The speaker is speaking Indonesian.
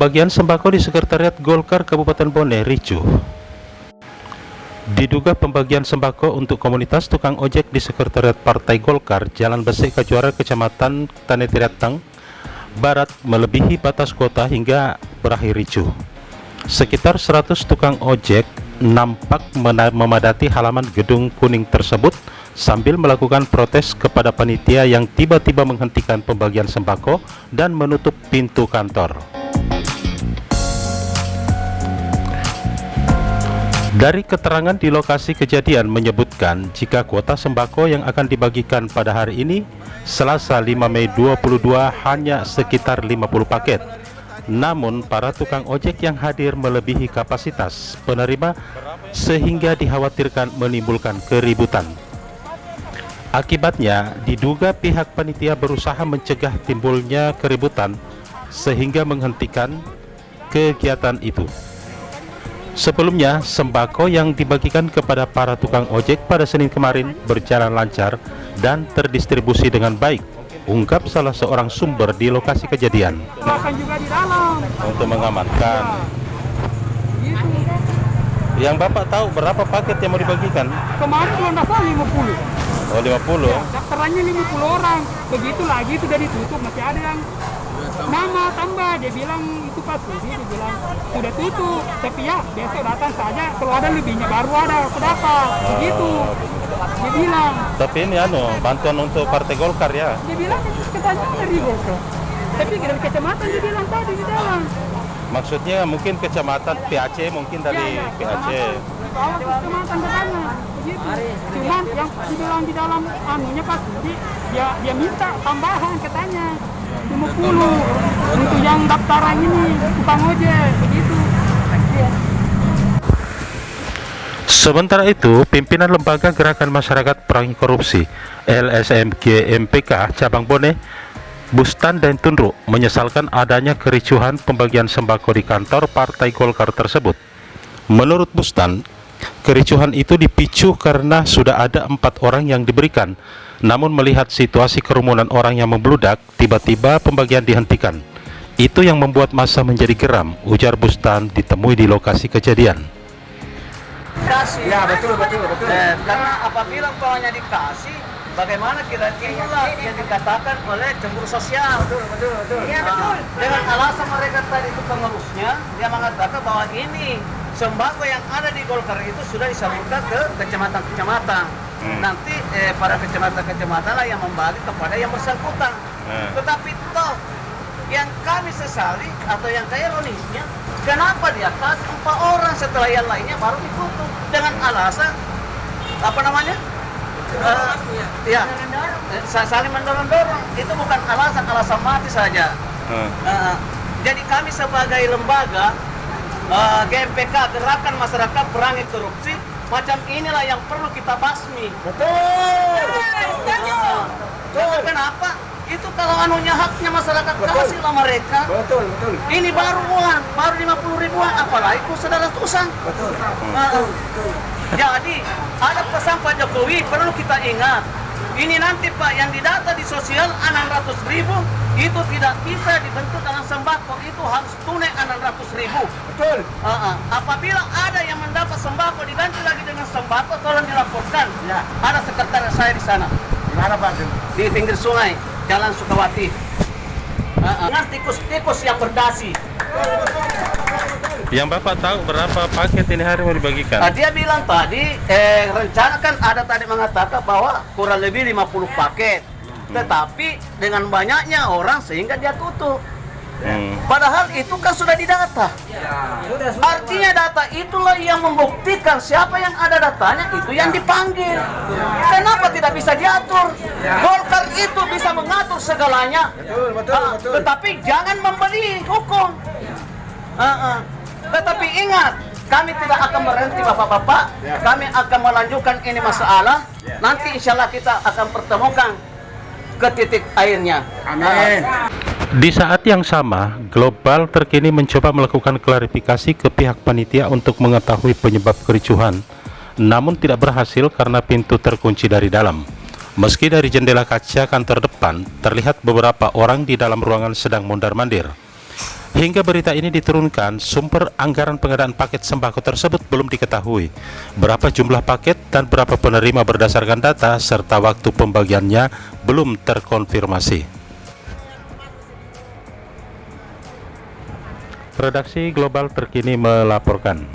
Pembagian sembako di Sekretariat Golkar Kabupaten Bone ricuh. Diduga pembagian sembako untuk komunitas tukang ojek di Sekretariat Partai Golkar Jalan Besik Kajuara, Kecamatan Tanetiratang Barat melebihi batas kuota hingga berakhir ricuh. Sekitar 100 tukang ojek nampak memadati halaman gedung kuning tersebut sambil melakukan protes kepada panitia yang tiba-tiba menghentikan pembagian sembako dan menutup pintu kantor. Dari keterangan di lokasi kejadian menyebutkan jika kuota sembako yang akan dibagikan pada hari ini Selasa 5 Mei 2022 hanya sekitar 50 paket. Namun para tukang ojek yang hadir melebihi kapasitas penerima sehingga dikhawatirkan menimbulkan keributan. Akibatnya diduga pihak panitia berusaha mencegah timbulnya keributan sehingga menghentikan kegiatan itu. Sebelumnya, sembako yang dibagikan kepada para tukang ojek pada Senin kemarin berjalan lancar dan terdistribusi dengan baik, ungkap salah seorang sumber di lokasi kejadian. Juga di dalam. Untuk mengamankan. Yang Bapak tahu berapa paket yang mau dibagikan? Kemarin belum daftar 50. Oh, 50. Ya, daftarannya 50 orang. Begitu lagi sudah ditutup, masih ada yang nama tambah. Dia bilang itu Pak Sudi, dia bilang sudah tutup. Tapi ya besok datang saja, kalau ada lebihnya baru ada pendapat. Begitu. Dia bilang. Tapi ini bantuan untuk Partai Golkar ya? Dia bilang katanya dari Golkar. Tapi dari kecamatan dia bilang tadi di dalam. Maksudnya mungkin kecamatan PAC, mungkin dari PAC. Di bawah kecamatan ke sana. Begitu. Cuman yang dibilang di dalam anunya Pak Sudi, dia minta tambahan katanya 50 untuk yang daftaran ini tukang ojek begitu. Sementara itu, pimpinan Lembaga Gerakan Masyarakat Perangi Korupsi LSMG MPK Cabang Bone, Bustan dan Tunruk menyesalkan adanya kericuhan pembagian sembako di kantor Partai Golkar tersebut. Menurut Bustan, kericuhan itu dipicu karena sudah ada 4 orang yang diberikan. Namun melihat situasi kerumunan orang yang membludak, tiba-tiba pembagian dihentikan. Itu yang membuat massa menjadi geram, ujar Bustan ditemui di lokasi kejadian. Kasih. Ya betul. Karena apabila umpamanya dikasih, bagaimana kira-kira yang dikatakan oleh cemburu sosial. Betul. Ya, betul. Dengan alasan mereka tadi itu pengurusnya, dia mengatakan bahwa ini sembako yang ada di Golkar itu sudah disalurkan ke kecamatan-kecamatan. Nanti para kecamatan-kecamatan lah yang membagi kepada yang bersangkutan. Tetapi toh yang kami sesali atau yang kaya ironisnya, kenapa dia kasih 4 orang setelah yang lainnya baru ditutup dengan alasan apa namanya? Saling mendorong-dorong. Itu bukan alasan mati saja. Jadi kami sebagai lembaga GMPK Gerakan Masyarakat Perangi Korupsi, macam inilah yang perlu kita basmi. Betul. Kenapa? Itu kalau anunya haknya masyarakat, kasihlah mereka. Betul. Ini baru 50 ribuan, apalagi ku saudara tusang. Betul. Jadi ada pesan Pak Jokowi perlu kita ingat. Ini nanti Pak yang didata di sosial 600.000 itu tidak bisa dibentuk dalam sembako, itu harus tunai 600.000. Betul. Apabila ada yang mendapat sembako diganti lagi dengan sembako, tolong dilaporkan. Ya. Ada sekretaris saya di sana. Di mana Pak? Di pinggir sungai, Jalan Sukawati. Dengan tikus-tikus yang berdasi. Yang Bapak tahu berapa paket ini hari mau dibagikan? Dia bilang tadi, rencana kan ada tadi mengatakan bahwa kurang lebih 50 paket. Tetapi dengan banyaknya orang sehingga dia tutup. Padahal itu kan sudah didata. Artinya data itulah yang membuktikan siapa yang ada datanya itu yang dipanggil. Kenapa tidak bisa diatur? Golkar itu bisa mengatur segalanya. Betul. Tetapi jangan memberi hukum. Tetapi ingat, kami tidak akan berhenti Bapak-Bapak. Kami akan melanjutkan ini masalah. Nanti insya Allah kita akan pertemukan ke titik akhirnya. Amin. Di saat yang sama, Global terkini mencoba melakukan klarifikasi ke pihak panitia untuk mengetahui penyebab kericuhan, namun tidak berhasil karena pintu terkunci dari dalam. Meski dari jendela kaca kantor depan terlihat beberapa orang di dalam ruangan sedang mondar-mandir. Hingga berita ini diturunkan, sumber anggaran pengadaan paket sembako tersebut belum diketahui. Berapa jumlah paket dan berapa penerima berdasarkan data serta waktu pembagiannya belum terkonfirmasi. Redaksi Global Terkini melaporkan.